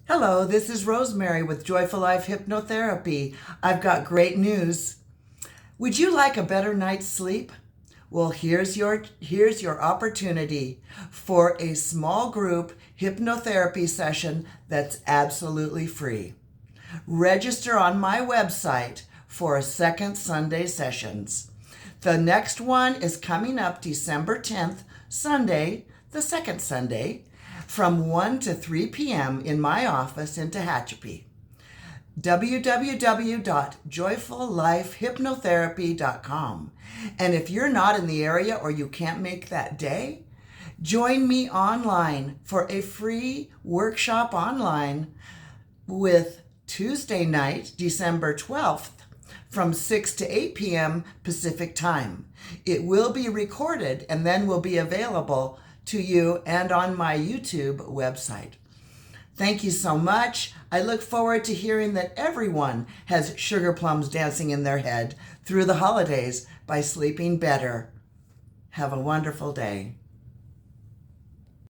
Hello, this is Rosemary with Joyful Life Hypnotherapy. I've got great news. Would you like a better night's sleep? Well, here's your opportunity for a small group hypnotherapy session that's absolutely free. Register on my website for second Sunday sessions. The next one is coming up December 10th, Sunday, the second Sunday, from 1 to 3 p.m. in my office in Tehachapi. www.joyfullifehypnotherapy.com. And if you're not in the area or you can't make that day, join me online for a free workshop online with Tuesday night, December 12th, from 6 to 8 p.m. Pacific time. It will be recorded and then will be available to you and on my YouTube website. Thank you so much. I look forward to hearing that everyone has sugar plums dancing in their head through the holidays by sleeping better. Have a wonderful day.